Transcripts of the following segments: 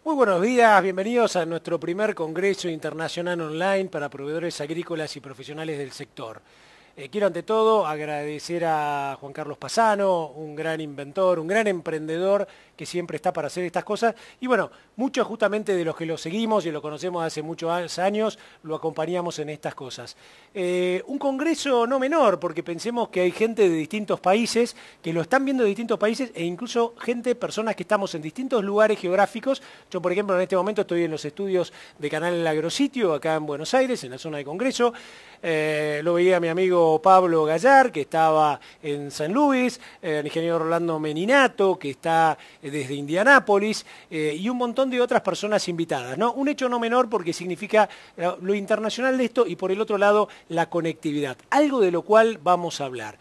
Muy buenos días, bienvenidos a nuestro primer Congreso Internacional Online para proveedores agrícolas y profesionales del sector. Quiero ante todo agradecer a Juan Carlos Pasano, un gran inventor, un gran emprendedor que siempre está para hacer estas cosas. Y bueno, muchos justamente de los que lo seguimos y lo conocemos hace muchos años, lo acompañamos en estas cosas. Un congreso no menor, porque pensemos que hay gente de distintos países, que lo están viendo de distintos países, e incluso personas que estamos en distintos lugares geográficos. Yo, por ejemplo, en este momento estoy en los estudios de Canal El Agrositio, acá en Buenos Aires, en la zona de Congreso. Lo veía mi amigo Pablo Gallar, que estaba en San Luis, el ingeniero Rolando Meninato, que está desde Indianápolis, y un montón de otras personas invitadas, ¿no? Un hecho no menor porque significa lo internacional de esto y por el otro lado la conectividad, algo de lo cual vamos a hablar.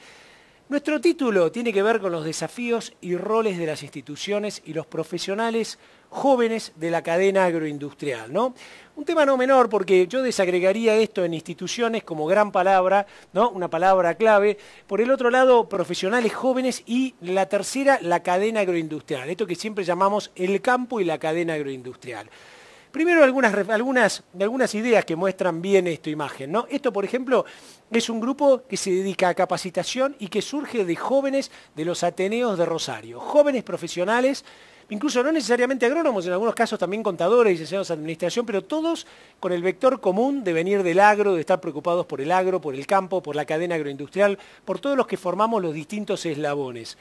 Nuestro título tiene que ver con los desafíos y roles de las instituciones y los profesionales jóvenes de la cadena agroindustrial, ¿no? Un tema no menor porque yo desagregaría esto en instituciones como gran palabra, ¿no? Una palabra clave. Por el otro lado, profesionales jóvenes y la tercera, la cadena agroindustrial. Esto que siempre llamamos el campo y la cadena agroindustrial. Primero algunas ideas que muestran bien esta imagen, ¿no? Esto, por ejemplo, es un grupo que se dedica a capacitación y que surge de jóvenes de los Ateneos de Rosario, jóvenes profesionales, incluso no necesariamente agrónomos, en algunos casos también contadores, licenciados en administración, pero todos con el vector común de venir del agro, de estar preocupados por el agro, por el campo, por la cadena agroindustrial, por todos los que formamos los distintos eslabones.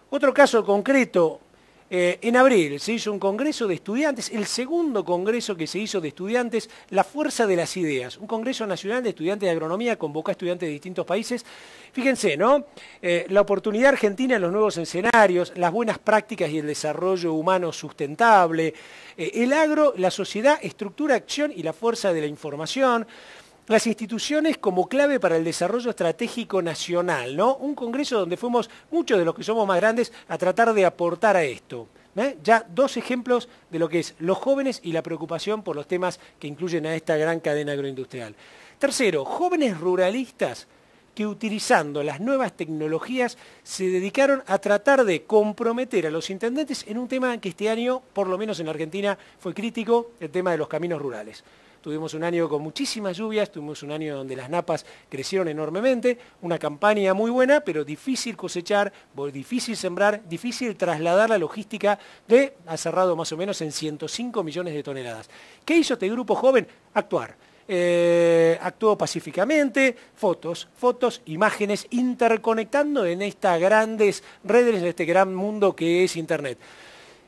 Otro caso concreto. En abril se hizo un congreso de estudiantes, el segundo congreso que se hizo de estudiantes, La Fuerza de las Ideas, un congreso nacional de estudiantes de agronomía, convocó a estudiantes de distintos países. Fíjense, ¿no? La oportunidad argentina en los nuevos escenarios, las buenas prácticas y el desarrollo humano sustentable, el agro, la sociedad, estructura, acción y la fuerza de la información. Las instituciones como clave para el desarrollo estratégico nacional, ¿no? Un congreso donde fuimos muchos de los que somos más grandes a tratar de aportar a esto. Ya dos ejemplos de lo que es los jóvenes y la preocupación por los temas que incluyen a esta gran cadena agroindustrial. Tercero, jóvenes ruralistas que utilizando las nuevas tecnologías se dedicaron a tratar de comprometer a los intendentes en un tema que este año, por lo menos en la Argentina, fue crítico, el tema de los caminos rurales. Tuvimos un año con muchísimas lluvias, tuvimos un año donde las napas crecieron enormemente, una campaña muy buena, pero difícil cosechar, difícil sembrar, difícil trasladar la logística ha cerrado más o menos en 105 millones de toneladas. ¿Qué hizo este grupo joven? Actuar. Actuó pacíficamente, fotos, imágenes, interconectando en estas grandes redes, en este gran mundo que es Internet.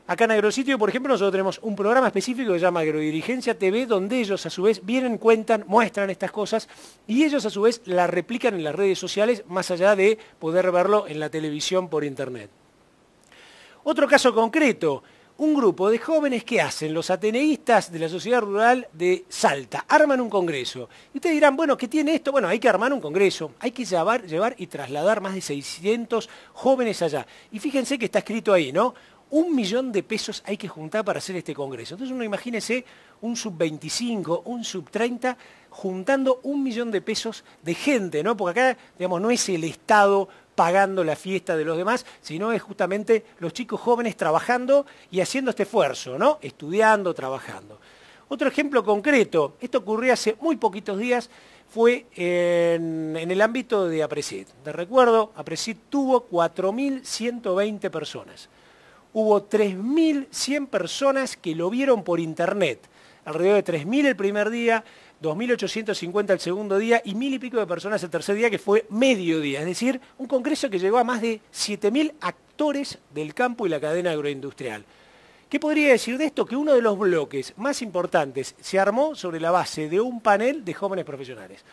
Acá en Agrositio, por ejemplo, nosotros tenemos un programa específico que se llama Agrodirigencia TV, donde ellos a su vez vienen, cuentan, muestran estas cosas y ellos a su vez las replican en las redes sociales, más allá de poder verlo en la televisión por Internet. Otro caso concreto, un grupo de jóvenes que hacen los ateneístas de la sociedad rural de Salta, arman un congreso. Y ustedes dirán, bueno, ¿qué tiene esto? Bueno, hay que armar un congreso, hay que llevar y trasladar más de 600 jóvenes allá. Y fíjense que está escrito ahí, ¿no? 1 millón de pesos hay que juntar para hacer este congreso. Entonces uno imagínese un sub-25, un sub-30, juntando 1 millón de pesos de gente, ¿no? Porque acá, digamos, no es el Estado pagando la fiesta de los demás, sino es justamente los chicos jóvenes trabajando y haciendo este esfuerzo, ¿no? Estudiando, trabajando. Otro ejemplo concreto, esto ocurrió hace muy poquitos días, fue en el ámbito de APRESID. De recuerdo, APRESID tuvo 4.120 personas. Hubo 3.100 personas que lo vieron por Internet, alrededor de 3.000 el primer día, 2.850 el segundo día y 1.000 y pico de personas el tercer día, que fue mediodía. Es decir, un congreso que llegó a más de 7.000 actores del campo y la cadena agroindustrial. ¿Qué podría decir de esto? Que uno de los bloques más importantes se armó sobre la base de un panel de jóvenes profesionales.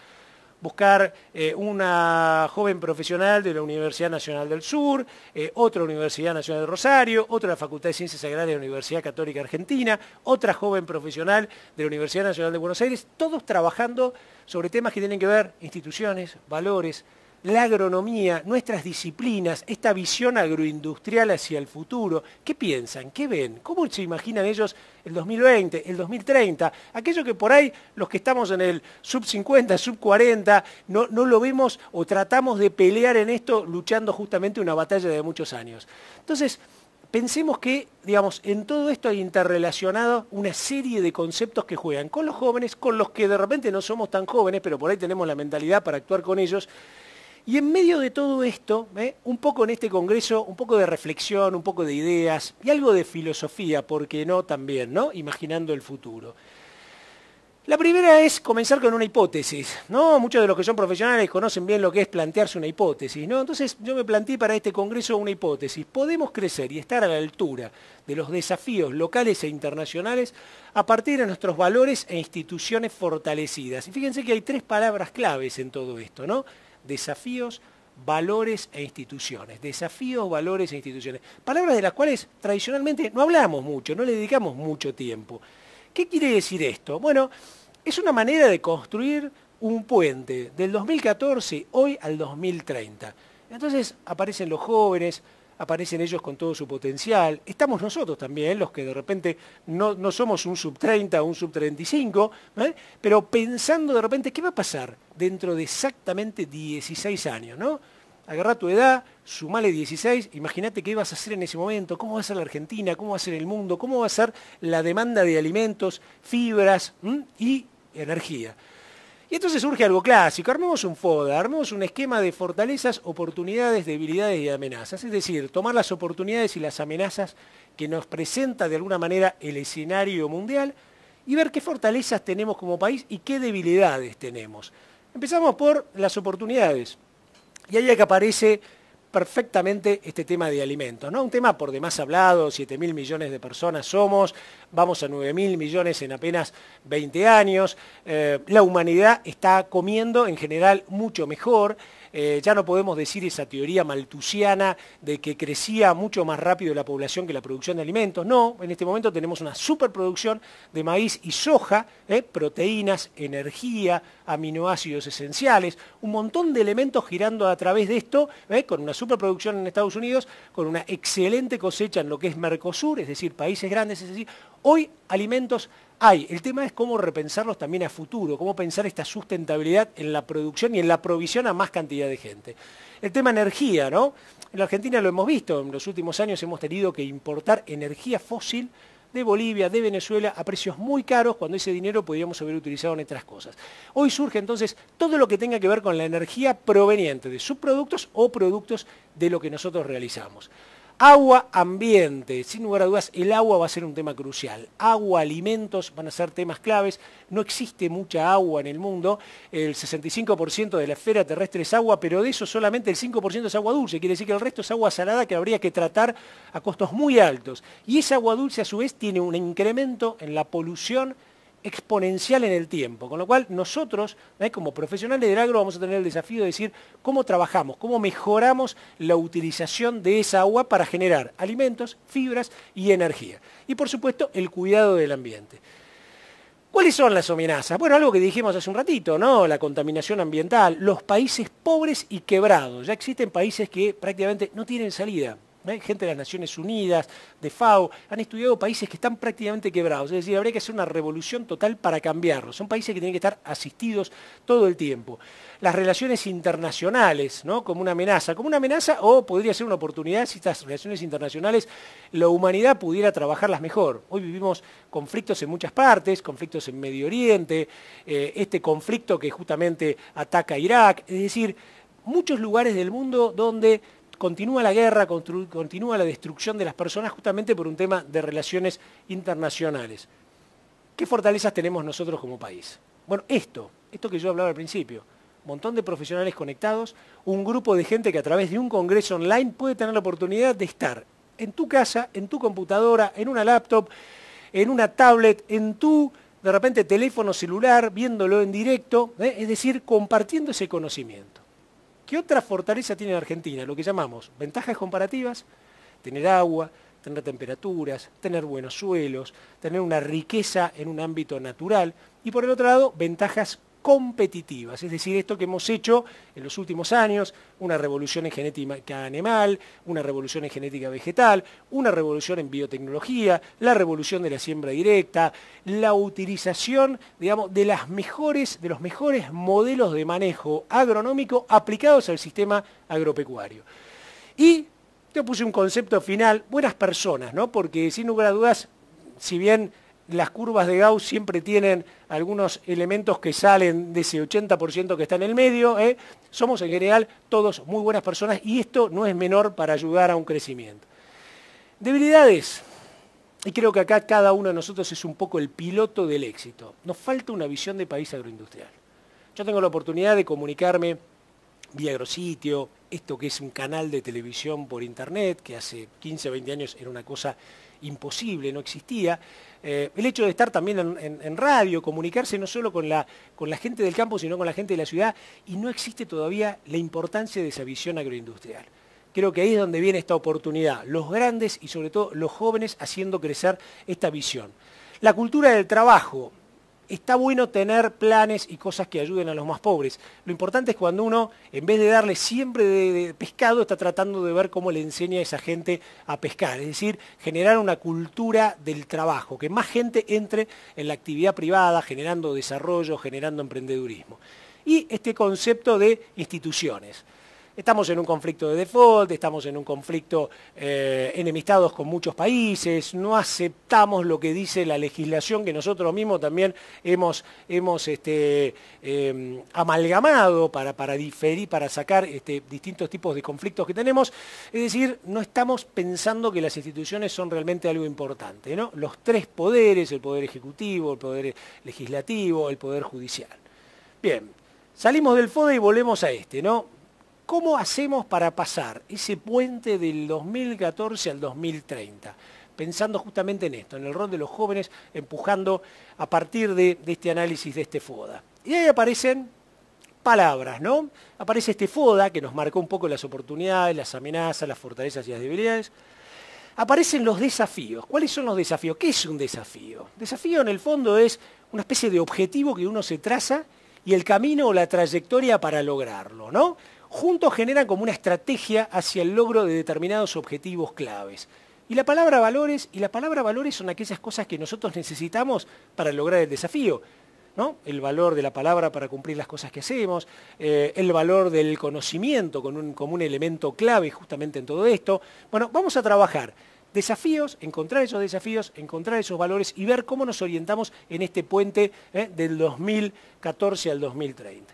Buscar una joven profesional de la Universidad Nacional del Sur, otra Universidad Nacional de Rosario, otra de la Facultad de Ciencias Agrarias de la Universidad Católica Argentina, otra joven profesional de la Universidad Nacional de Buenos Aires, todos trabajando sobre temas que tienen que ver instituciones, valores, la agronomía, nuestras disciplinas, esta visión agroindustrial hacia el futuro. ¿Qué piensan? ¿Qué ven? ¿Cómo se imaginan ellos el 2020, el 2030? Aquello que por ahí los que estamos en el sub-50, sub-40, no lo vemos o tratamos de pelear en esto luchando justamente una batalla de muchos años. Entonces, pensemos que, digamos, en todo esto hay interrelacionado una serie de conceptos que juegan con los jóvenes, con los que de repente no somos tan jóvenes, pero por ahí tenemos la mentalidad para actuar con ellos. Y en medio de todo esto, un poco en este congreso, un poco de reflexión, un poco de ideas y algo de filosofía, ¿por qué no también, ¿no? Imaginando el futuro. La primera es comenzar con una hipótesis, ¿no? Muchos de los que son profesionales conocen bien lo que es plantearse una hipótesis, ¿no? Entonces yo me planteé para este congreso una hipótesis. Podemos crecer y estar a la altura de los desafíos locales e internacionales a partir de nuestros valores e instituciones fortalecidas. Y fíjense que hay 3 palabras claves en todo esto, ¿no? Desafíos, valores e instituciones. Desafíos, valores e instituciones. Palabras de las cuales tradicionalmente no hablamos mucho, no le dedicamos mucho tiempo. ¿Qué quiere decir esto? Bueno, es una manera de construir un puente del 2014 hoy al 2030. Entonces aparecen los jóvenes, aparecen ellos con todo su potencial. Estamos nosotros también, los que de repente no somos un sub-30 o un sub-35, pero pensando de repente, ¿qué va a pasar dentro de exactamente 16 años, ¿no? Agarrá tu edad, sumale 16, imagínate qué vas a hacer en ese momento, cómo va a ser la Argentina, cómo va a ser el mundo, cómo va a ser la demanda de alimentos, fibras y energía. Y entonces surge algo clásico, armemos un FODA, armemos un esquema de fortalezas, oportunidades, debilidades y amenazas. Es decir, tomar las oportunidades y las amenazas que nos presenta de alguna manera el escenario mundial y ver qué fortalezas tenemos como país y qué debilidades tenemos. Empezamos por las oportunidades. Y ahí es que aparece perfectamente este tema de alimentos, ¿no? Un tema por demás hablado, 7.000 millones de personas somos, vamos a 9.000 millones en apenas 20 años, la humanidad está comiendo en general mucho mejor, ya no podemos decir esa teoría maltusiana de que crecía mucho más rápido la población que la producción de alimentos. No, en este momento tenemos una superproducción de maíz y soja, proteínas, energía, aminoácidos esenciales, un montón de elementos girando a través de esto, con una superproducción en Estados Unidos, con una excelente cosecha en lo que es Mercosur, es decir, países grandes, es decir, hoy alimentos hay. El tema es cómo repensarlos también a futuro, cómo pensar esta sustentabilidad en la producción y en la provisión a más cantidad de gente. El tema energía, ¿no? En la Argentina lo hemos visto, en los últimos años hemos tenido que importar energía fósil de Bolivia, de Venezuela, a precios muy caros, cuando ese dinero podríamos haber utilizado en otras cosas. Hoy surge entonces todo lo que tenga que ver con la energía proveniente de subproductos o productos de lo que nosotros realizamos. Agua, ambiente, sin lugar a dudas, el agua va a ser un tema crucial. Agua, alimentos van a ser temas claves. No existe mucha agua en el mundo. El 65% de la esfera terrestre es agua, pero de eso solamente el 5% es agua dulce. Quiere decir que el resto es agua salada que habría que tratar a costos muy altos. Y esa agua dulce, a su vez, tiene un incremento en la polución exponencial en el tiempo, con lo cual nosotros, como profesionales del agro, vamos a tener el desafío de decir cómo trabajamos, cómo mejoramos la utilización de esa agua para generar alimentos, fibras y energía. Y por supuesto, el cuidado del ambiente. ¿Cuáles son las amenazas? Bueno, algo que dijimos hace un ratito, ¿no? La contaminación ambiental, los países pobres y quebrados. Ya existen países que prácticamente no tienen salida. Gente de las Naciones Unidas, de FAO, han estudiado países que están prácticamente quebrados. Es decir, habría que hacer una revolución total para cambiarlos. Son países que tienen que estar asistidos todo el tiempo. Las relaciones internacionales, ¿no? Como una amenaza o podría ser una oportunidad si estas relaciones internacionales la humanidad pudiera trabajarlas mejor. Hoy vivimos conflictos en muchas partes, conflictos en Medio Oriente, este conflicto que justamente ataca a Irak, es decir, muchos lugares del mundo donde continúa la guerra, continúa la destrucción de las personas justamente por un tema de relaciones internacionales. ¿Qué fortalezas tenemos nosotros como país? Bueno, esto que yo hablaba al principio, un montón de profesionales conectados, un grupo de gente que a través de un congreso online puede tener la oportunidad de estar en tu casa, en tu computadora, en una laptop, en una tablet, en tu, de repente, teléfono celular, viéndolo en directo, es decir, compartiendo ese conocimiento. ¿Qué otra fortaleza tiene Argentina? Lo que llamamos ventajas comparativas, tener agua, tener temperaturas, tener buenos suelos, tener una riqueza en un ámbito natural y por el otro lado, ventajas competitivas, es decir, esto que hemos hecho en los últimos años, una revolución en genética animal, una revolución en genética vegetal, una revolución en biotecnología, la revolución de la siembra directa, la utilización, digamos, de los mejores modelos de manejo agronómico aplicados al sistema agropecuario. Y Yo puse un concepto final, buenas personas, ¿no? Porque sin lugar a dudas, si bien las curvas de Gauss siempre tienen algunos elementos que salen de ese 80% que está en el medio, somos en general todos muy buenas personas y esto no es menor para ayudar a un crecimiento. Debilidades, y creo que acá cada uno de nosotros es un poco el piloto del éxito. Nos falta una visión de país agroindustrial. Yo tengo la oportunidad de comunicarme vía Agrositio, esto que es un canal de televisión por internet, que hace 15 o 20 años era una cosa imposible, no existía. El hecho de estar también en radio, comunicarse no solo con la gente del campo, sino con la gente de la ciudad, y no existe todavía la importancia de esa visión agroindustrial. Creo que ahí es donde viene esta oportunidad, los grandes y sobre todo los jóvenes haciendo crecer esta visión. La cultura del trabajo. Está bueno tener planes y cosas que ayuden a los más pobres. Lo importante es cuando uno, en vez de darle siempre de pescado, está tratando de ver cómo le enseña a esa gente a pescar. Es decir, generar una cultura del trabajo, que más gente entre en la actividad privada, generando desarrollo, generando emprendedurismo. Y este concepto de instituciones. Estamos en un conflicto de default, estamos en un conflicto enemistados con muchos países, no aceptamos lo que dice la legislación que nosotros mismos también hemos amalgamado para diferir, para sacar distintos tipos de conflictos que tenemos. Es decir, no estamos pensando que las instituciones son realmente algo importante, ¿no? Los tres poderes, el poder ejecutivo, el poder legislativo, el poder judicial. Bien, salimos del FODE y volvemos a ¿no? ¿Cómo hacemos para pasar ese puente del 2014 al 2030? Pensando justamente en esto, en el rol de los jóvenes, empujando a partir de este análisis de este FODA. Y ahí aparecen palabras, ¿no? Aparece este FODA que nos marcó un poco las oportunidades, las amenazas, las fortalezas y las debilidades. Aparecen los desafíos. ¿Cuáles son los desafíos? ¿Qué es un desafío? Desafío en el fondo es una especie de objetivo que uno se traza y el camino o la trayectoria para lograrlo, ¿no? Juntos generan como una estrategia hacia el logro de determinados objetivos claves. Y la palabra valores son aquellas cosas que nosotros necesitamos para lograr el desafío, ¿no? El valor de la palabra para cumplir las cosas que hacemos, el valor del conocimiento como un elemento clave justamente en todo esto. Bueno, vamos a trabajar desafíos, encontrar esos valores y ver cómo nos orientamos en este puente del 2014 al 2030.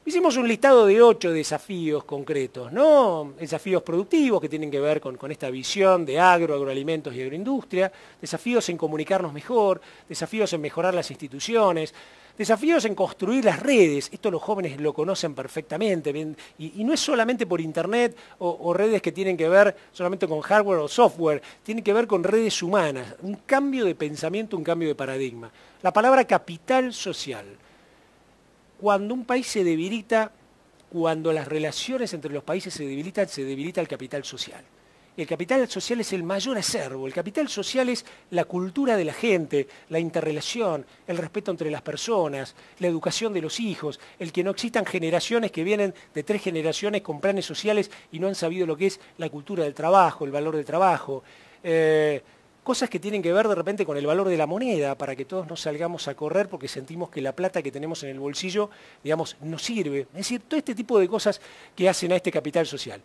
Hicimos un listado de 8 desafíos concretos, ¿no? Desafíos productivos que tienen que ver con esta visión de agroalimentos y agroindustria, desafíos en comunicarnos mejor, desafíos en mejorar las instituciones, desafíos en construir las redes. Esto los jóvenes lo conocen perfectamente, y no es solamente por internet o redes que tienen que ver solamente con hardware o software, tienen que ver con redes humanas, un cambio de pensamiento, un cambio de paradigma. La palabra capital social. Cuando un país se debilita, cuando las relaciones entre los países se debilita el capital social. El capital social es el mayor acervo, el capital social es la cultura de la gente, la interrelación, el respeto entre las personas, la educación de los hijos, el que no existan generaciones que vienen de 3 generaciones con planes sociales y no han sabido lo que es la cultura del trabajo, el valor del trabajo. Cosas que tienen que ver de repente con el valor de la moneda, para que todos no salgamos a correr porque sentimos que la plata que tenemos en el bolsillo, digamos, no sirve. Es decir, todo este tipo de cosas que hacen a este capital social.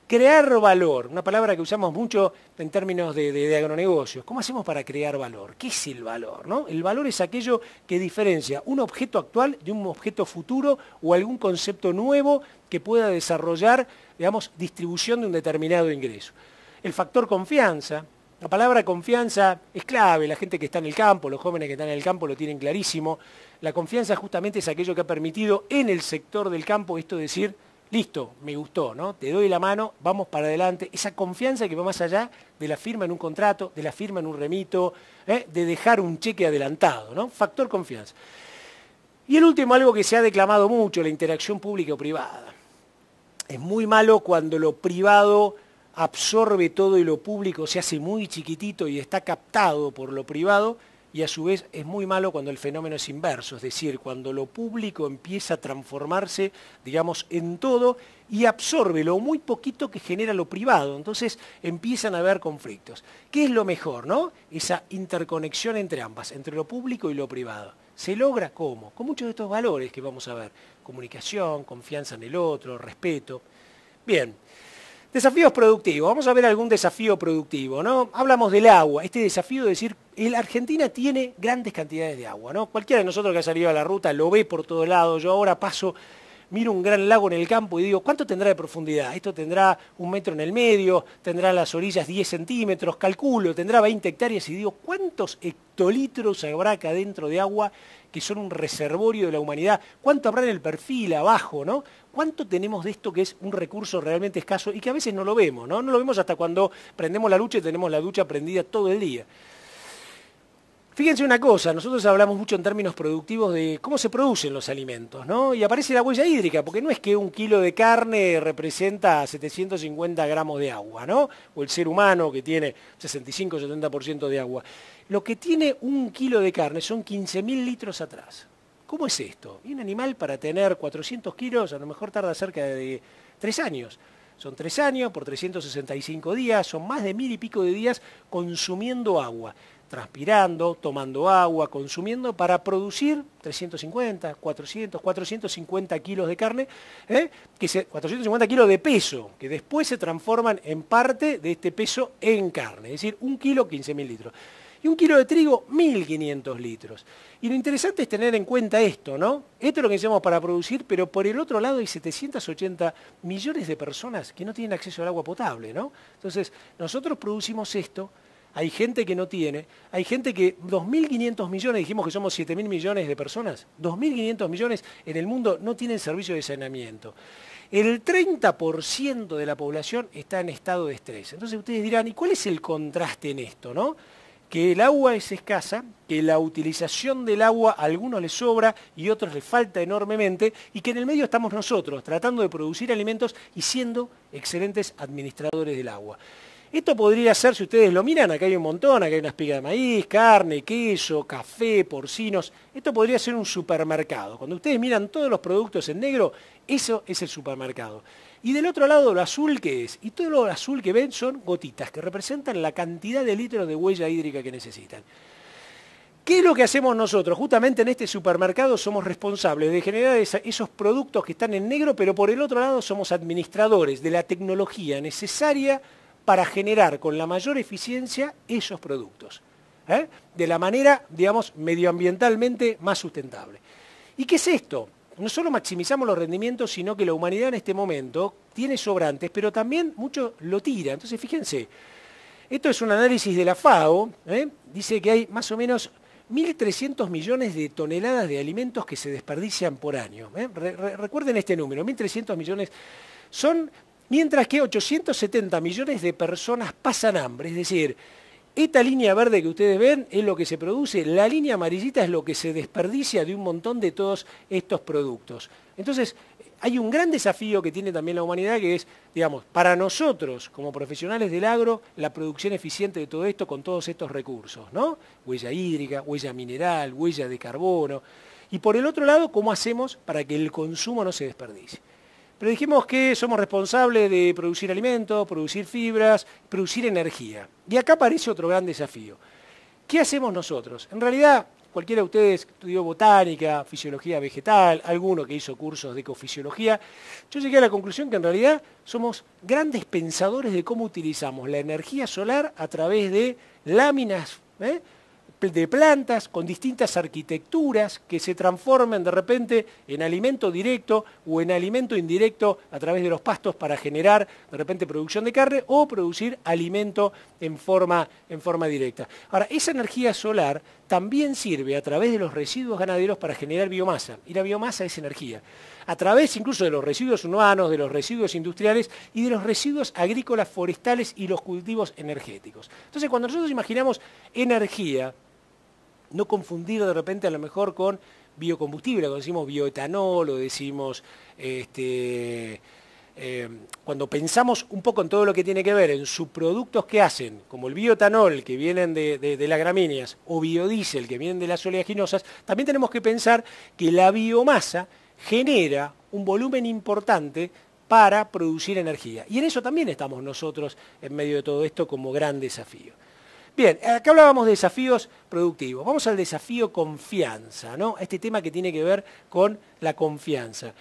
Crear valor, una palabra que usamos mucho en términos de agronegocios. ¿Cómo hacemos para crear valor? ¿Qué es el valor, no? El valor es aquello que diferencia un objeto actual de un objeto futuro o algún concepto nuevo que pueda desarrollar, digamos, distribución de un determinado ingreso. El factor confianza. La palabra confianza es clave, la gente que está en el campo, los jóvenes que están en el campo lo tienen clarísimo. La confianza justamente es aquello que ha permitido en el sector del campo esto de decir, listo, me gustó, ¿no? Te doy la mano, vamos para adelante. Esa confianza que va más allá de la firma en un contrato, de la firma en un remito, de dejar un cheque adelantado, ¿no? Factor confianza. Y el último, algo que se ha declamado mucho, la interacción pública o privada. Es muy malo cuando lo privado absorbe todo y lo público se hace muy chiquitito y está captado por lo privado, y a su vez es muy malo cuando el fenómeno es inverso, es decir, cuando lo público empieza a transformarse, digamos, en todo y absorbe lo muy poquito que genera lo privado. Entonces empiezan a haber conflictos. ¿Qué es lo mejor, no? Esa interconexión entre ambas, entre lo público y lo privado. ¿Se logra cómo? Con muchos de estos valores que vamos a ver. Comunicación, confianza en el otro, respeto. Bien. Desafíos productivos. Vamos a ver algún desafío productivo, ¿no? Hablamos del agua. Este desafío de decir, la Argentina tiene grandes cantidades de agua, ¿no? Cualquiera de nosotros que ha salido a la ruta lo ve por todos lados. Yo ahora paso, miro un gran lago en el campo y digo, ¿cuánto tendrá de profundidad? Esto tendrá 1 metro en el medio, tendrá las orillas 10 centímetros, calculo, tendrá 20 hectáreas y digo, ¿cuántos hectolitros habrá acá dentro de agua que son un reservorio de la humanidad? ¿Cuánto habrá en el perfil abajo, no? ¿Cuánto tenemos de esto que es un recurso realmente escaso y que a veces no lo vemos, ¿no? No lo vemos hasta cuando prendemos la ducha y tenemos la ducha prendida todo el día. Fíjense una cosa, nosotros hablamos mucho en términos productivos de cómo se producen los alimentos, ¿no? Y aparece la huella hídrica, porque no es que 1 kilo de carne representa 750 gramos de agua, ¿no? O el ser humano que tiene 65-70% de agua. Lo que tiene 1 kilo de carne son 15.000 litros atrás. ¿Cómo es esto? Y un animal para tener 400 kilos a lo mejor tarda cerca de 3 años. Son 3 años por 365 días, son más de 1000 y pico de días consumiendo agua, transpirando, tomando agua, consumiendo para producir 350, 400, 450 kilos de carne, 450 kilos de peso, que después se transforman en parte de este peso en carne, es decir, 1 kilo, 15.000 litros. Y 1 kilo de trigo, 1.500 litros. Y lo interesante es tener en cuenta esto, ¿no? Esto es lo que necesitamos para producir, pero por el otro lado hay 780 millones de personas que no tienen acceso al agua potable, ¿no? Entonces, nosotros producimos esto, hay gente que no tiene, hay gente que 2.500 millones, dijimos que somos 7.000 millones de personas, 2.500 millones en el mundo no tienen servicio de saneamiento. El 30% de la población está en estado de estrés. Entonces ustedes dirán, ¿y cuál es el contraste en esto, no? Que el agua es escasa, que la utilización del agua a algunos les sobra y a otros les falta enormemente, y que en el medio estamos nosotros, tratando de producir alimentos y siendo excelentes administradores del agua. Esto podría ser, si ustedes lo miran, acá hay un montón, acá hay una espiga de maíz, carne, queso, café, porcinos. Esto podría ser un supermercado. Cuando ustedes miran todos los productos en negro, eso es el supermercado. Y del otro lado, lo azul, ¿qué es? Y todo lo azul que ven son gotitas, que representan la cantidad de litros de huella hídrica que necesitan. ¿Qué es lo que hacemos nosotros? Justamente en este supermercado somos responsables de generar esos productos que están en negro, pero por el otro lado somos administradores de la tecnología necesaria para generar con la mayor eficiencia esos productos, de la manera, digamos, medioambientalmente más sustentable. ¿Y qué es esto? No solo maximizamos los rendimientos, sino que la humanidad en este momento tiene sobrantes, pero también mucho lo tira. Entonces, fíjense, esto es un análisis de la FAO, dice que hay más o menos 1.300 millones de toneladas de alimentos que se desperdician por año. Recuerden este número, 1.300 millones son, mientras que 870 millones de personas pasan hambre, es decir, esta línea verde que ustedes ven es lo que se produce, la línea amarillita es lo que se desperdicia de un montón de todos estos productos. Entonces, hay un gran desafío que tiene también la humanidad que es, digamos, para nosotros como profesionales del agro, la producción eficiente de todo esto con todos estos recursos, ¿no? Huella hídrica, huella mineral, huella de carbono. Y por el otro lado, ¿cómo hacemos para que el consumo no se desperdicie? Pero dijimos que somos responsables de producir alimentos, producir fibras, producir energía. Y acá aparece otro gran desafío. ¿Qué hacemos nosotros? En realidad, cualquiera de ustedes estudió botánica, fisiología vegetal, alguno que hizo cursos de ecofisiología, yo llegué a la conclusión que en realidad somos grandes pensadores de cómo utilizamos la energía solar a través de láminas, de plantas con distintas arquitecturas que se transforman de repente en alimento directo o en alimento indirecto a través de los pastos para generar de repente producción de carne o producir alimento en forma directa. Ahora, esa energía solar también sirve a través de los residuos ganaderos para generar biomasa, y la biomasa es energía. A través incluso de los residuos humanos, de los residuos industriales y de los residuos agrícolas, forestales y los cultivos energéticos. Entonces, cuando nosotros imaginamos energía, no confundir de repente a lo mejor con biocombustible, cuando decimos bioetanol o decimos, cuando pensamos un poco en todo lo que tiene que ver en subproductos que hacen, como el bioetanol que vienen de las gramíneas o biodiesel que vienen de las oleaginosas, también tenemos que pensar que la biomasa genera un volumen importante para producir energía. Y en eso también estamos nosotros en medio de todo esto como gran desafío. Bien, acá hablábamos de desafíos productivos. Vamos al desafío confianza, ¿no? Este tema que tiene que ver con la confianza.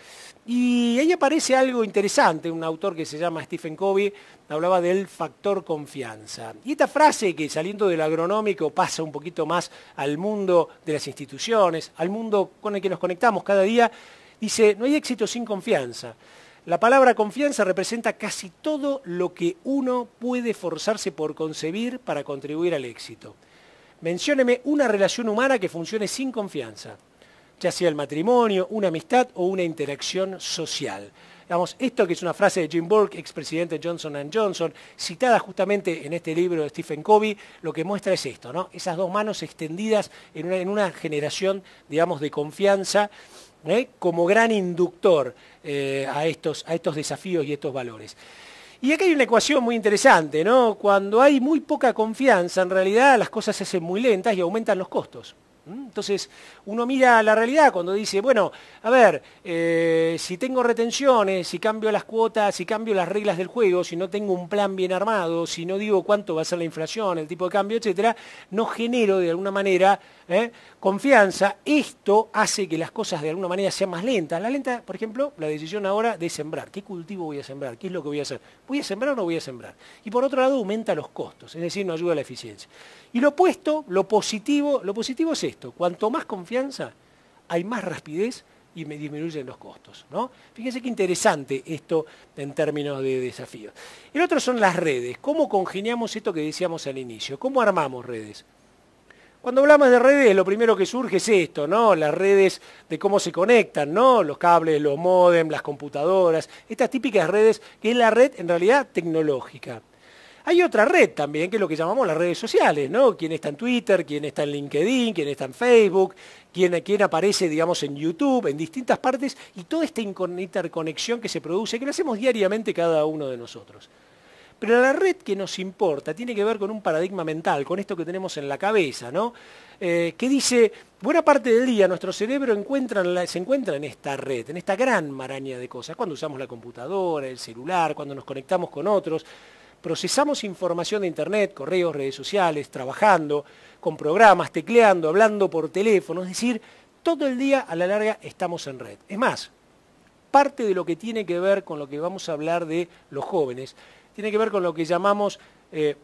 Y ahí aparece algo interesante, un autor que se llama Stephen Covey, hablaba del factor confianza. Y esta frase que saliendo del agronómico pasa un poquito más al mundo de las instituciones, al mundo con el que nos conectamos cada día, dice, no hay éxito sin confianza. La palabra confianza representa casi todo lo que uno puede esforzarse por concebir para contribuir al éxito. Mencióneme una relación humana que funcione sin confianza, ya sea el matrimonio, una amistad o una interacción social. Digamos, esto que es una frase de Jim Burke, expresidente de Johnson & Johnson, citada justamente en este libro de Stephen Covey, lo que muestra es esto, ¿no? Esas dos manos extendidas en una generación, digamos, de confianza, como gran inductor a estos desafíos y estos valores. Y acá hay una ecuación muy interesante, ¿no? Cuando hay muy poca confianza, en realidad las cosas se hacen muy lentas y aumentan los costos. Entonces, uno mira la realidad cuando dice, bueno, a ver, si tengo retenciones, si cambio las cuotas, si cambio las reglas del juego, si no tengo un plan bien armado, si no digo cuánto va a ser la inflación, el tipo de cambio, etcétera, no genero de alguna manera confianza. Esto hace que las cosas de alguna manera sean más lentas. La lenta, por ejemplo, la decisión ahora de sembrar. ¿Qué cultivo voy a sembrar? ¿Qué es lo que voy a hacer? ¿Voy a sembrar o no voy a sembrar? Y por otro lado, aumenta los costos, es decir, no ayuda a la eficiencia. Y lo opuesto, lo positivo es esto. Cuanto más confianza, hay más rapidez y me disminuyen los costos, ¿no? Fíjense qué interesante esto en términos de desafíos. El otro son las redes. ¿Cómo congeniamos esto que decíamos al inicio? ¿Cómo armamos redes? Cuando hablamos de redes, lo primero que surge es esto, ¿no? Las redes de cómo se conectan, ¿no? Los cables, los módems, las computadoras, estas típicas redes, que es la red en realidad tecnológica. Hay otra red también, que es lo que llamamos las redes sociales, ¿no? Quién está en Twitter, quién está en LinkedIn, quién está en Facebook, quién aparece, digamos, en YouTube, en distintas partes, y toda esta interconexión que se produce, que lo hacemos diariamente cada uno de nosotros. Pero la red que nos importa tiene que ver con un paradigma mental, con esto que tenemos en la cabeza, ¿no? Que dice, buena parte del día nuestro cerebro se encuentra en esta red, en esta gran maraña de cosas, cuando usamos la computadora, el celular, cuando nos conectamos con otros. Procesamos información de internet, correos, redes sociales, trabajando, con programas, tecleando, hablando por teléfono, es decir, todo el día a la larga estamos en red. Es más, parte de lo que tiene que ver con lo que vamos a hablar de los jóvenes, tiene que ver con lo que llamamos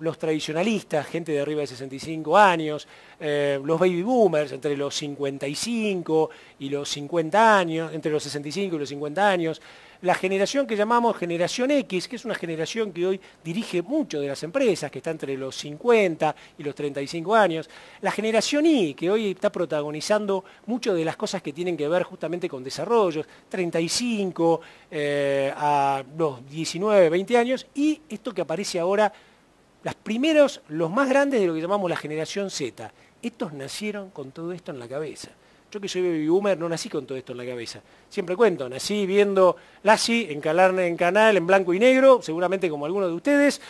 los tradicionalistas, gente de arriba de 65 años, los baby boomers entre los 55 y los 50 años, entre los 65 y los 50 años, la generación que llamamos generación X, que es una generación que hoy dirige mucho de las empresas, que está entre los 50 y los 35 años, la generación Y, que hoy está protagonizando mucho de las cosas que tienen que ver justamente con desarrollos, 35 a los 19, 20 años, y esto que aparece ahora, los más grandes de lo que llamamos la generación Z. Estos nacieron con todo esto en la cabeza. Yo que soy baby boomer no nací con todo esto en la cabeza. Siempre cuento, nací viendo Lassie en canal en blanco y negro, seguramente como algunos de ustedes,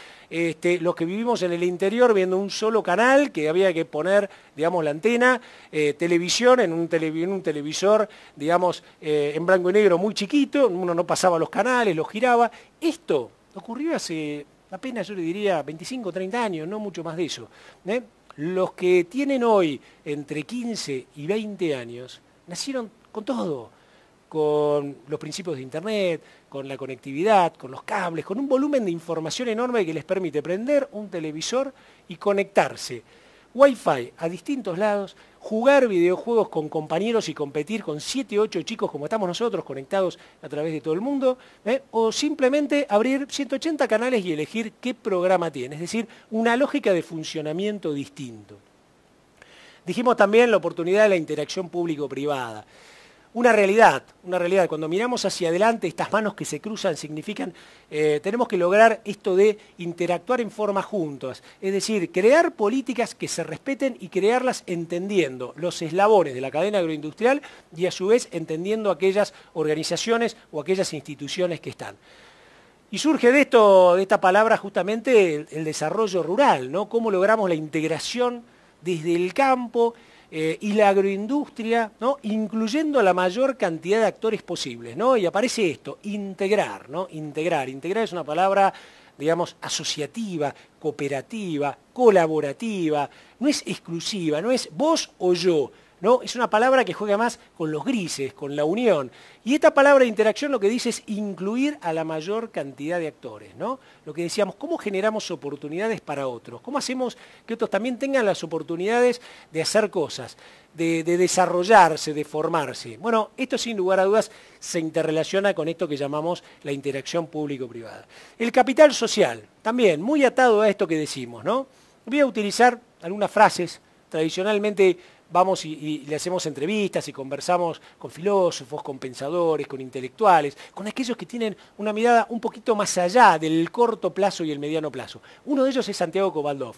los que vivimos en el interior viendo un solo canal que había que poner, digamos, la antena, televisión en un televisor, digamos, en blanco y negro muy chiquito, uno no pasaba los canales, los giraba. Esto ocurrió hace apenas, yo le diría, 25, 30 años, no mucho más de eso. Los que tienen hoy entre 15 y 20 años nacieron con todo, con los principios de Internet, con la conectividad, con los cables, con un volumen de información enorme que les permite prender un televisor y conectarse. Wi-Fi a distintos lados, jugar videojuegos con compañeros y competir con 7, 8 chicos como estamos nosotros conectados a través de todo el mundo, o simplemente abrir 180 canales y elegir qué programa tiene, es decir, una lógica de funcionamiento distinto. Dijimos también la oportunidad de la interacción público-privada. Una realidad, cuando miramos hacia adelante, estas manos que se cruzan significan, tenemos que lograr esto de interactuar en forma juntas, es decir, crear políticas que se respeten y crearlas entendiendo los eslabones de la cadena agroindustrial y a su vez entendiendo aquellas organizaciones o aquellas instituciones que están. Y surge de esta palabra justamente el desarrollo rural, ¿no? Cómo logramos la integración desde el campo, y la agroindustria, ¿no? Incluyendo la mayor cantidad de actores posibles, ¿no? Y aparece esto, integrar, ¿no? Integrar. Integrar es una palabra, digamos, asociativa, cooperativa, colaborativa, no es exclusiva, no es vos o yo, ¿no? Es una palabra que juega más con los grises, con la unión. Y esta palabra de interacción lo que dice es incluir a la mayor cantidad de actores, ¿no? Lo que decíamos, ¿cómo generamos oportunidades para otros? ¿Cómo hacemos que otros también tengan las oportunidades de hacer cosas, de desarrollarse, de formarse? Bueno, esto sin lugar a dudas se interrelaciona con esto que llamamos la interacción público-privada. El capital social, también muy atado a esto que decimos, ¿no? Voy a utilizar algunas frases tradicionalmente. Vamos y le hacemos entrevistas y conversamos con filósofos, con pensadores, con intelectuales, con aquellos que tienen una mirada un poquito más allá del corto plazo y el mediano plazo. Uno de ellos es Santiago Cobaldov,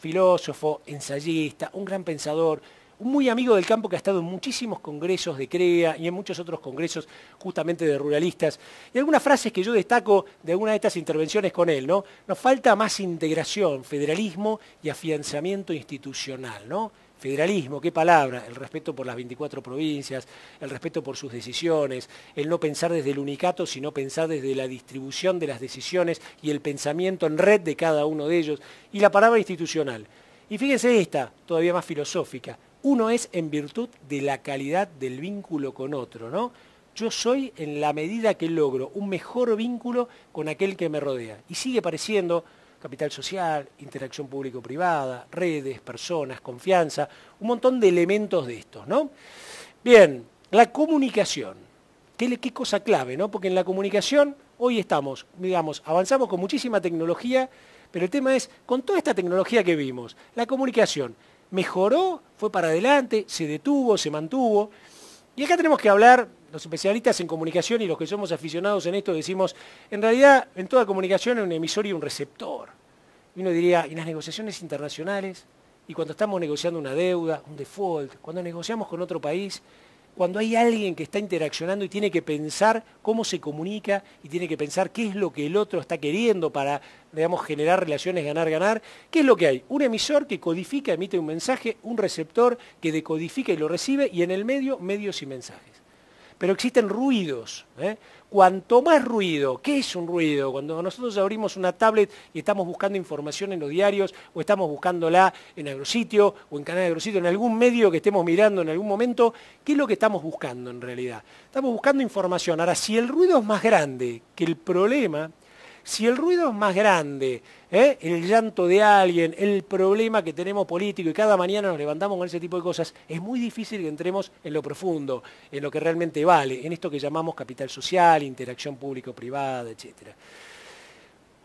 filósofo, ensayista, un gran pensador, un muy amigo del campo que ha estado en muchísimos congresos de CREA y en muchos otros congresos justamente de ruralistas. Y algunas frases que yo destaco de alguna de estas intervenciones con él, ¿no? Nos falta más integración, federalismo y afianzamiento institucional, ¿no? Federalismo, qué palabra, el respeto por las 24 provincias, el respeto por sus decisiones, el no pensar desde el unicato, sino pensar desde la distribución de las decisiones y el pensamiento en red de cada uno de ellos, y la palabra institucional. Y fíjense esta, todavía más filosófica, uno es en virtud de la calidad del vínculo con otro, ¿no? Yo soy en la medida que logro un mejor vínculo con aquel que me rodea. Y sigue pareciendo capital social, interacción público-privada, redes, personas, confianza, un montón de elementos de estos, ¿no? Bien, la comunicación. ¿Qué cosa clave, ¿no? Porque en la comunicación hoy estamos, digamos, avanzamos con muchísima tecnología, pero el tema es, con toda esta tecnología que vimos, la comunicación mejoró, fue para adelante, se detuvo, se mantuvo. Y acá tenemos que hablar, los especialistas en comunicación y los que somos aficionados en esto decimos, en realidad en toda comunicación hay un emisor y un receptor. Y uno diría, ¿y las negociaciones internacionales? Y cuando estamos negociando una deuda, un default, cuando negociamos con otro país, cuando hay alguien que está interaccionando y tiene que pensar cómo se comunica y tiene que pensar qué es lo que el otro está queriendo para, digamos, generar relaciones ganar-ganar, ¿qué es lo que hay? Un emisor que codifica, emite un mensaje, un receptor que decodifica y lo recibe, y en el medio, medios y mensajes. Pero existen ruidos, ¿eh? Cuanto más ruido, ¿qué es un ruido? Cuando nosotros abrimos una tablet y estamos buscando información en los diarios, o estamos buscándola en Agrositio, o en Canal de Agrositio, en algún medio que estemos mirando en algún momento, ¿qué es lo que estamos buscando en realidad? Estamos buscando información. Ahora, si el ruido es más grande que el problema, si el ruido es más grande, el llanto de alguien, el problema que tenemos político, y cada mañana nos levantamos con ese tipo de cosas, es muy difícil que entremos en lo profundo, en lo que realmente vale, en esto que llamamos capital social, interacción público-privada, etc.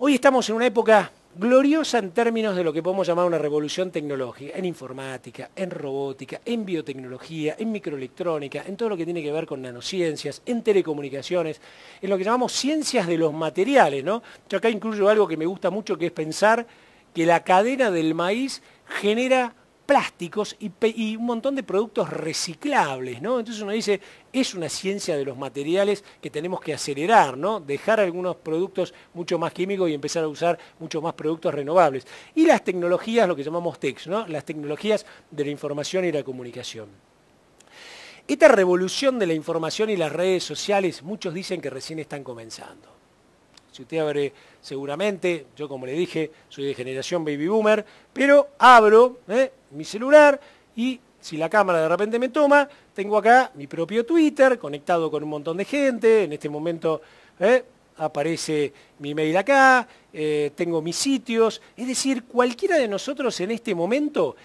Hoy estamos en una época gloriosa en términos de lo que podemos llamar una revolución tecnológica, en informática, en robótica, en biotecnología, en microelectrónica, en todo lo que tiene que ver con nanociencias, en telecomunicaciones, en lo que llamamos ciencias de los materiales, ¿no? Yo acá incluyo algo que me gusta mucho, que es pensar que la cadena del maíz genera plásticos y un montón de productos reciclables, ¿no? Entonces uno dice, es una ciencia de los materiales que tenemos que acelerar, ¿no? Dejar algunos productos mucho más químicos y empezar a usar mucho más productos renovables. Y las tecnologías, lo que llamamos TECs, ¿no? Las tecnologías de la información y la comunicación. Esta revolución de la información y las redes sociales, muchos dicen que recién están comenzando. Si usted abre, seguramente, yo como le dije, soy de generación baby boomer, pero abro mi celular y si la cámara de repente me toma, tengo acá mi propio Twitter conectado con un montón de gente. En este momento aparece mi mail acá, tengo mis sitios. Es decir, cualquiera de nosotros en este momento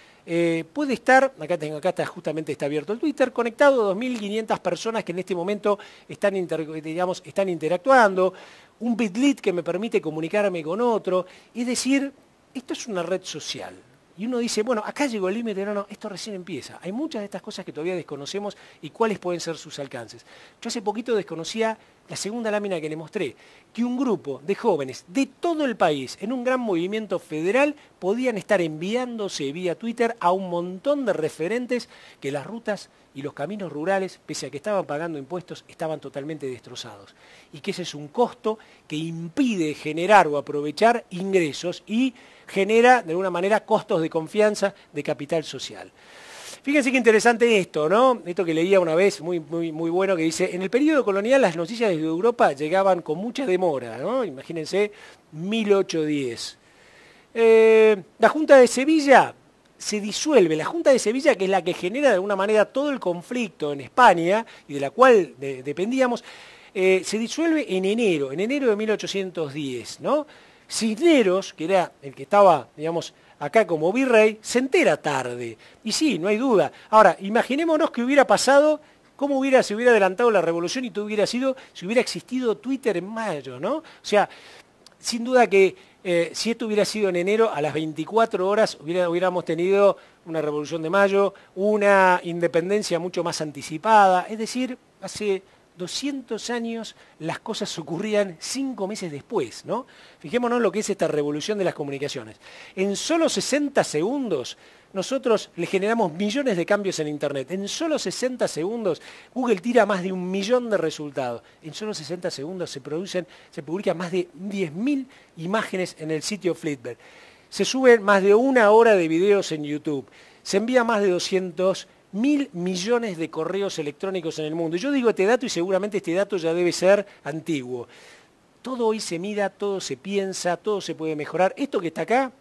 puede estar, acá justamente está abierto el Twitter, conectado a 2.500 personas que en este momento están interactuando, un Bitlit que me permite comunicarme con otro. Es decir, esto es una red social. Y uno dice, bueno, acá llegó el límite, no, esto recién empieza. Hay muchas de estas cosas que todavía desconocemos y cuáles pueden ser sus alcances. Yo hace poquito desconocía la segunda lámina que le mostré, que un grupo de jóvenes de todo el país, en un gran movimiento federal, podían estar enviándose vía Twitter a un montón de referentes que las rutas y los caminos rurales, pese a que estaban pagando impuestos, estaban totalmente destrozados. Y que ese es un costo que impide generar o aprovechar ingresos y genera, de alguna manera, costos de confianza de capital social. Fíjense qué interesante esto, ¿no? Esto que leía una vez, muy bueno, que dice, en el periodo colonial las noticias desde Europa llegaban con mucha demora, ¿no? Imagínense, 1810. La Junta de Sevilla se disuelve. La Junta de Sevilla, que es la que genera de alguna manera todo el conflicto en España y de la cual dependíamos, se disuelve en enero de 1810, ¿no? Cisneros, que era el que estaba, digamos, acá como virrey, se entera tarde. Y sí, no hay duda. Ahora, imaginémonos que hubiera pasado, cómo se hubiera adelantado la revolución y todo hubiera sido, si hubiera existido Twitter en mayo, ¿no? O sea, sin duda que si esto hubiera sido en enero, a las 24 horas hubiéramos tenido una revolución de mayo, una independencia mucho más anticipada. Es decir, hace 200 años las cosas ocurrían 5 meses después, ¿no? Fijémonos lo que es esta revolución de las comunicaciones. En solo 60 segundos nosotros le generamos millones de cambios en Internet. En solo 60 segundos Google tira más de 1.000.000 de resultados. En solo 60 segundos se publican más de 10.000 imágenes en el sitio Flipboard. Se suben más de 1 hora de videos en YouTube. Se envía más de 200.000 millones de correos electrónicos en el mundo. Y yo digo este dato y seguramente este dato ya debe ser antiguo. Todo hoy se mira, todo se piensa, todo se puede mejorar. Esto que está acá,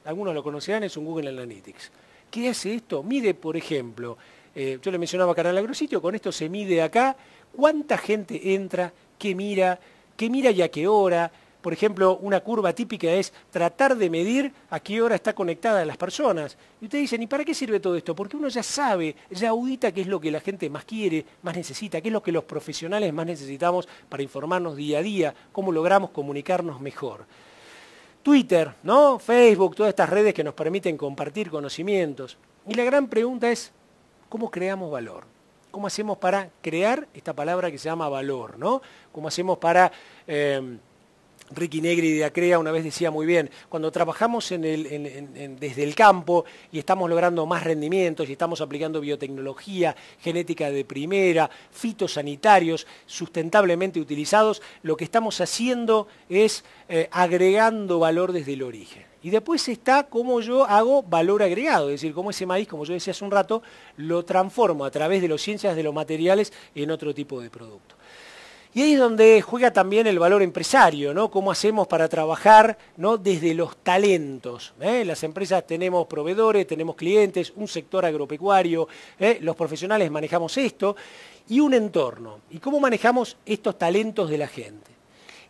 algunos lo conocerán, es un Google Analytics. ¿Qué hace esto? Mide, por ejemplo, yo le mencionaba Canal Agrositio, con esto se mide acá cuánta gente entra, qué mira y a qué hora. Por ejemplo, una curva típica es tratar de medir a qué hora está conectada las personas. Y ustedes dicen, ¿y para qué sirve todo esto? Porque uno ya sabe, ya audita qué es lo que la gente más quiere, más necesita, qué es lo que los profesionales más necesitamos para informarnos día a día, cómo logramos comunicarnos mejor. Twitter, ¿no? Facebook, todas estas redes que nos permiten compartir conocimientos. Y la gran pregunta es, ¿cómo creamos valor? ¿Cómo hacemos para crear esta palabra que se llama valor, ¿no? ¿Cómo hacemos para... Ricky Negri de Acrea una vez decía muy bien, cuando trabajamos desde el campo y estamos logrando más rendimientos y estamos aplicando biotecnología, genética de primera, fitosanitarios sustentablemente utilizados, lo que estamos haciendo es agregando valor desde el origen. Y después está cómo yo hago valor agregado, es decir, cómo ese maíz, como yo decía hace un rato, lo transformo a través de las ciencias de los materiales en otro tipo de producto. Y ahí es donde juega también el valor empresario, ¿no? Cómo hacemos para trabajar, ¿no? Desde los talentos. Las empresas tenemos proveedores, tenemos clientes, un sector agropecuario, los profesionales manejamos esto, y un entorno. ¿Y cómo manejamos estos talentos de la gente?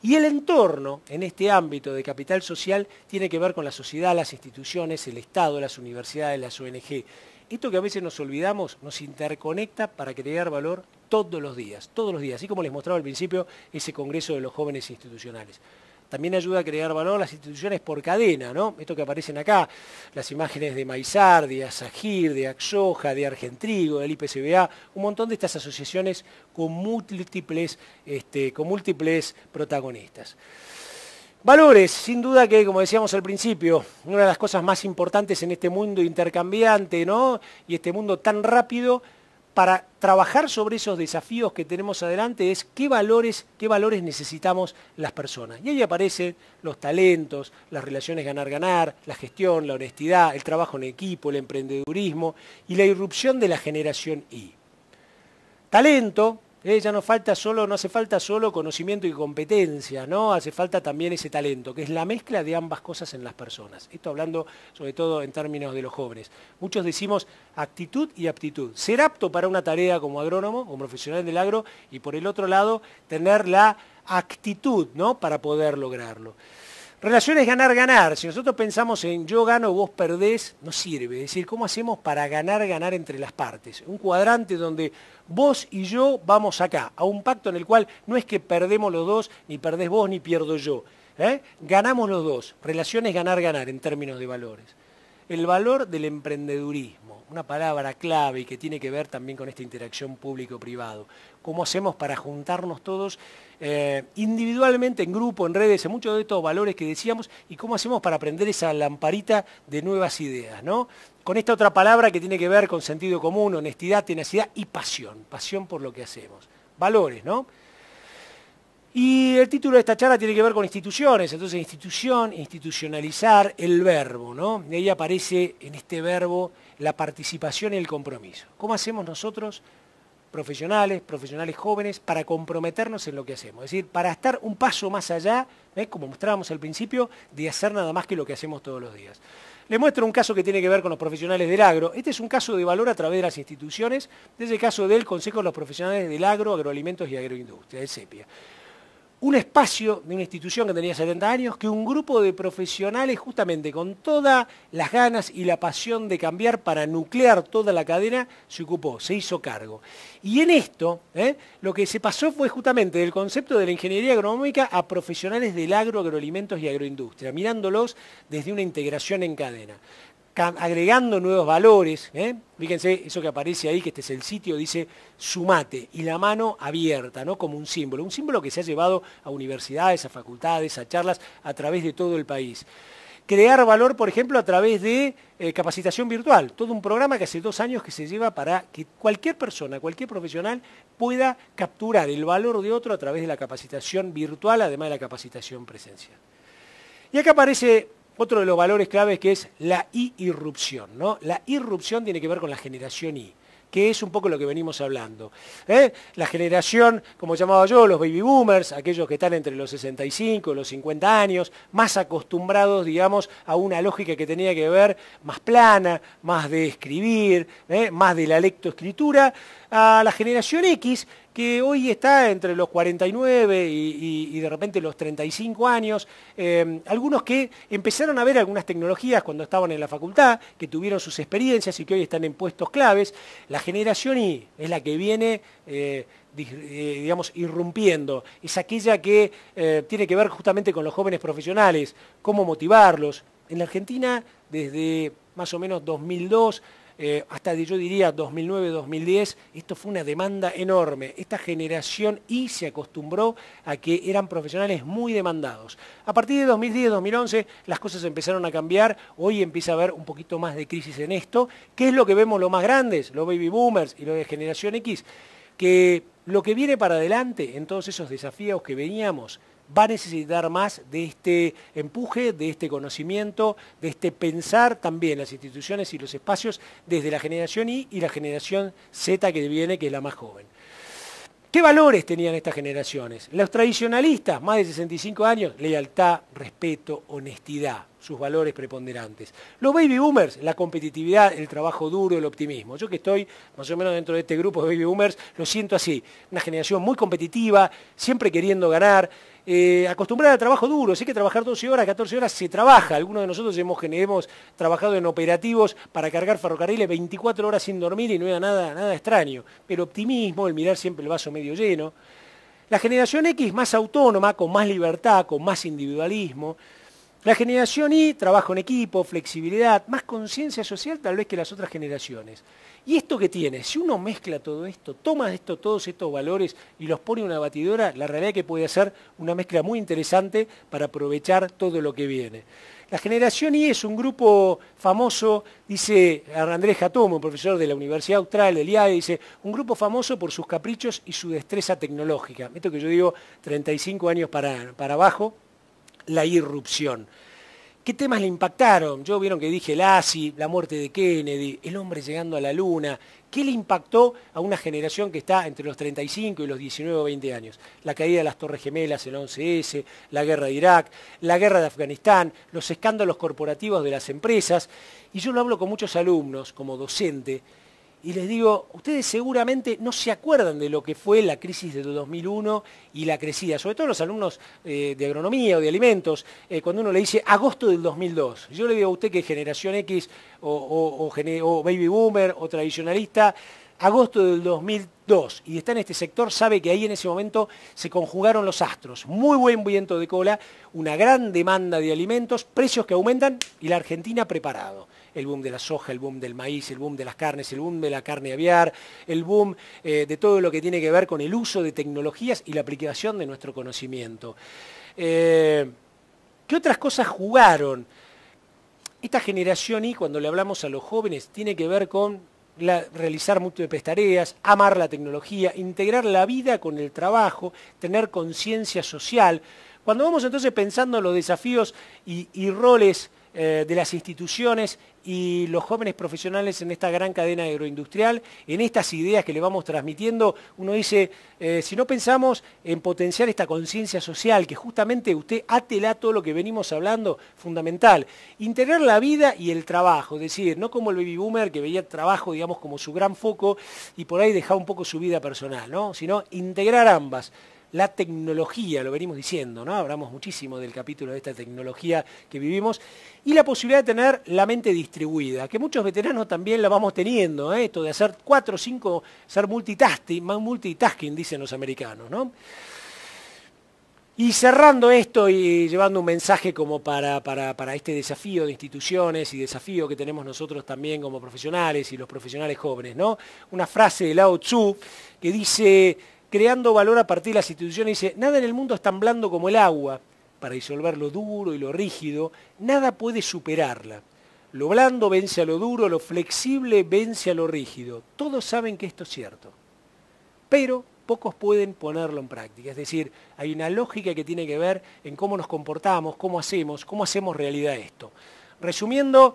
Y el entorno, en este ámbito de capital social, tiene que ver con la sociedad, las instituciones, el Estado, las universidades, las ONG. Esto que a veces nos olvidamos nos interconecta para crear valor todos los días, así como les mostraba al principio ese Congreso de los Jóvenes Institucionales. También ayuda a crear valor las instituciones por cadena, ¿no? Esto que aparecen acá, las imágenes de Maizar, de Asagir, de Axoja, de Argentrigo, del IPCBA, un montón de estas asociaciones con múltiples protagonistas. Valores, sin duda que, como decíamos al principio, una de las cosas más importantes en este mundo intercambiante, ¿no? Y este mundo tan rápido, para trabajar sobre esos desafíos que tenemos adelante es qué valores necesitamos las personas. Y ahí aparecen los talentos, las relaciones ganar-ganar, la gestión, la honestidad, el trabajo en equipo, el emprendedurismo y la irrupción de la generación Y. Talento. Ya no hace falta solo conocimiento y competencia, ¿no? Hace falta también ese talento, que es la mezcla de ambas cosas en las personas. Esto hablando sobre todo en términos de los jóvenes. Muchos decimos actitud y aptitud. Ser apto para una tarea como agrónomo, como profesional del agro, y por el otro lado, tener la actitud, ¿no? Para poder lograrlo. Relaciones ganar-ganar. Si nosotros pensamos en yo gano, vos perdés, no sirve. Es decir, ¿cómo hacemos para ganar-ganar entre las partes? Un cuadrante donde vos y yo vamos acá, a un pacto en el cual no es que perdemos los dos, ni perdés vos, ni pierdo yo. Ganamos los dos. Relaciones ganar-ganar en términos de valores. El valor del emprendedurismo, una palabra clave y que tiene que ver también con esta interacción público-privado. ¿Cómo hacemos para juntarnos todos individualmente, en grupo, en redes, en muchos de estos valores que decíamos, y cómo hacemos para prender esa lamparita de nuevas ideas, ¿no? Con esta otra palabra que tiene que ver con sentido común, honestidad, tenacidad y pasión por lo que hacemos. Valores, ¿no? Y el título de esta charla tiene que ver con instituciones, entonces institución, institucionalizar, el verbo, ¿no? Y ahí aparece en este verbo la participación y el compromiso. ¿Cómo hacemos nosotros, profesionales jóvenes, para comprometernos en lo que hacemos? Es decir, para estar un paso más allá, como mostrábamos al principio, de hacer nada más que lo que hacemos todos los días. Les muestro un caso que tiene que ver con los profesionales del agro. Este es un caso de valor a través de las instituciones, desde el caso del Consejo de los Profesionales del Agro, Agroalimentos y Agroindustria, el CEPIA. Un espacio de una institución que tenía 70 años, que un grupo de profesionales justamente con todas las ganas y la pasión de cambiar para nuclear toda la cadena, se ocupó, se hizo cargo. Y en esto, lo que se pasó fue justamente del concepto de la ingeniería agronómica a profesionales del agro, agroalimentos y agroindustria, mirándolos desde una integración en cadena, agregando nuevos valores. Fíjense, eso que aparece ahí, que este es el sitio, dice sumate, y la mano abierta, ¿no? Como un símbolo que se ha llevado a universidades, a facultades, a charlas a través de todo el país. Crear valor, por ejemplo, a través de capacitación virtual, todo un programa que hace 2 años que se lleva para que cualquier persona, cualquier profesional pueda capturar el valor de otro a través de la capacitación virtual, además de la capacitación presencial. Y acá aparece otro de los valores claves, que es la irrupción, ¿no? La irrupción tiene que ver con la generación I, que es un poco lo que venimos hablando. La generación, como llamaba yo, los baby boomers, aquellos que están entre los 65 y los 50 años, más acostumbrados, digamos, a una lógica que tenía que ver más plana, más de escribir, más de la lectoescritura, a la generación X, que hoy está entre los 49 y de repente los 35 años, algunos que empezaron a ver algunas tecnologías cuando estaban en la facultad, que tuvieron sus experiencias y que hoy están en puestos claves. La generación Y es la que viene, digamos, irrumpiendo, es aquella que tiene que ver justamente con los jóvenes profesionales, cómo motivarlos. En la Argentina, desde más o menos 2002, hasta yo diría 2009-2010, esto fue una demanda enorme. Esta generación Y se acostumbró a que eran profesionales muy demandados. A partir de 2010-2011 las cosas empezaron a cambiar, hoy empieza a haber un poquito más de crisis en esto. ¿Qué es lo que vemos los más grandes, los baby boomers y los de generación X? Que lo que viene para adelante en todos esos desafíos que veníamos va a necesitar más de este empuje, de este conocimiento, de este pensar también las instituciones y los espacios desde la generación Y y la generación Z que viene, que es la más joven. ¿Qué valores tenían estas generaciones? Los tradicionalistas, más de 65 años, lealtad, respeto, honestidad, sus valores preponderantes. Los baby boomers, la competitividad, el trabajo duro, el optimismo. Yo que estoy más o menos dentro de este grupo de baby boomers, lo siento así. Una generación muy competitiva, siempre queriendo ganar, acostumbrada al trabajo duro. Si hay que trabajar 12 horas, 14 horas, se trabaja. Algunos de nosotros hemos trabajado en operativos para cargar ferrocarriles 24 horas sin dormir y no era nada extraño. Pero optimismo, el mirar siempre el vaso medio lleno. La generación X más autónoma, con más libertad, con más individualismo. La generación Y, trabajo en equipo, flexibilidad, más conciencia social tal vez que las otras generaciones. ¿Y esto qué tiene? Si uno mezcla todo esto, toma todos estos valores y los pone en una batidora, la realidad es que puede hacer una mezcla muy interesante para aprovechar todo lo que viene. La generación Y es un grupo famoso, dice Andrés Jatomo, profesor de la Universidad Austral del IAE, dice, un grupo famoso por sus caprichos y su destreza tecnológica. Esto que yo digo, 35 años para abajo, la irrupción. ¿Qué temas le impactaron? Yo vieron que dije el ASI, la muerte de Kennedy, el hombre llegando a la luna. ¿Qué le impactó a una generación que está entre los 35 y los 19 o 20 años? La caída de las Torres Gemelas, el 11S, la guerra de Irak, la guerra de Afganistán, los escándalos corporativos de las empresas. Y yo lo hablo con muchos alumnos como docente, y les digo, ustedes seguramente no se acuerdan de lo que fue la crisis de 2001 y la crecida, sobre todo los alumnos de agronomía o de alimentos, cuando uno le dice agosto del 2002. Yo le digo a usted que es generación X o baby boomer o tradicionalista, agosto del 2002, y está en este sector, sabe que ahí en ese momento se conjugaron los astros. Muy buen viento de cola, una gran demanda de alimentos, precios que aumentan y la Argentina preparado. El boom de la soja, el boom del maíz, el boom de las carnes, el boom de la carne aviar, el boom de todo lo que tiene que ver con el uso de tecnologías y la aplicación de nuestro conocimiento. ¿Qué otras cosas jugaron? Esta generación Y, cuando le hablamos a los jóvenes, tiene que ver con realizar múltiples tareas, amar la tecnología, integrar la vida con el trabajo, tener conciencia social. Cuando vamos entonces pensando en los desafíos y roles de las instituciones y los jóvenes profesionales en esta gran cadena agroindustrial, en estas ideas que le vamos transmitiendo, uno dice, si no pensamos en potenciar esta conciencia social, que justamente usted átela todo lo que venimos hablando, fundamental, integrar la vida y el trabajo, es decir, no como el baby boomer que veía el trabajo, digamos, como su gran foco y por ahí dejaba un poco su vida personal, ¿no? Sino integrar ambas. La tecnología, lo venimos diciendo, ¿no? Hablamos muchísimo del capítulo de esta tecnología que vivimos, y la posibilidad de tener la mente distribuida, que muchos veteranos también la vamos teniendo, ¿eh? Esto de hacer 4 o 5, ser multitasking, dicen los americanos, ¿no? Y cerrando esto y llevando un mensaje como para este desafío de instituciones y desafío que tenemos nosotros también como profesionales y los profesionales jóvenes, ¿no? Una frase de Lao Tzu que dice, creando valor a partir de las instituciones, dice, nada en el mundo es tan blando como el agua. Para disolver lo duro y lo rígido, nada puede superarla. Lo blando vence a lo duro, lo flexible vence a lo rígido. Todos saben que esto es cierto, pero pocos pueden ponerlo en práctica. Es decir, hay una lógica que tiene que ver en cómo nos comportamos, cómo hacemos realidad esto. Resumiendo,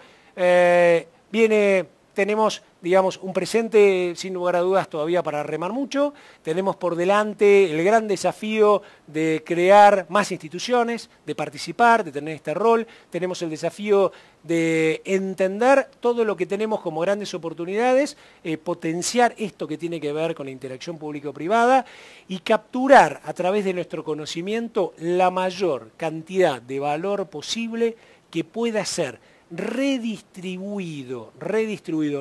tenemos, digamos, un presente sin lugar a dudas todavía para remar mucho. Tenemos por delante el gran desafío de crear más instituciones, de participar, de tener este rol. Tenemos el desafío de entender todo lo que tenemos como grandes oportunidades, potenciar esto que tiene que ver con la interacción público-privada y capturar a través de nuestro conocimiento la mayor cantidad de valor posible que pueda ser redistribuido,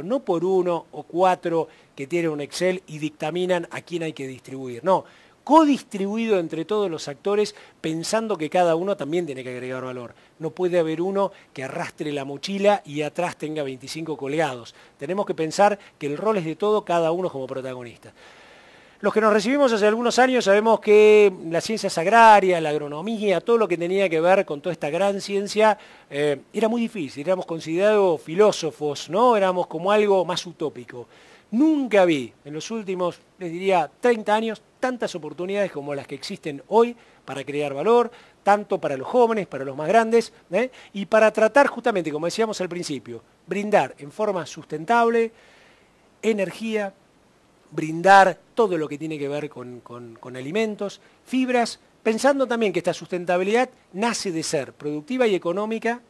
no por 1 o 4 que tienen un Excel y dictaminan a quién hay que distribuir, no, codistribuido entre todos los actores pensando que cada uno también tiene que agregar valor. No puede haber uno que arrastre la mochila y atrás tenga 25 colgados. Tenemos que pensar que el rol es de todo, cada uno como protagonista. Los que nos recibimos hace algunos años sabemos que las ciencias agrarias, la agronomía, todo lo que tenía que ver con toda esta gran ciencia, era muy difícil, éramos considerados filósofos, ¿no? Éramos como algo más utópico. Nunca vi en los últimos, les diría, 30 años, tantas oportunidades como las que existen hoy para crear valor, tanto para los jóvenes, para los más grandes, y para tratar justamente, como decíamos al principio, brindar en forma sustentable energía, brindar todo lo que tiene que ver con alimentos, fibras, pensando también que esta sustentabilidad nace de ser productiva y económica,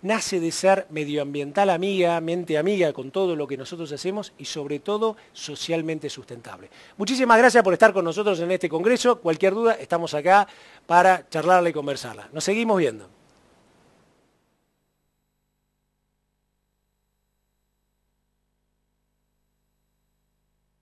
nace de ser medioambiental amiga, mente amiga con todo lo que nosotros hacemos y sobre todo socialmente sustentable. Muchísimas gracias por estar con nosotros en este congreso. Cualquier duda, estamos acá para charlarla y conversarla. Nos seguimos viendo.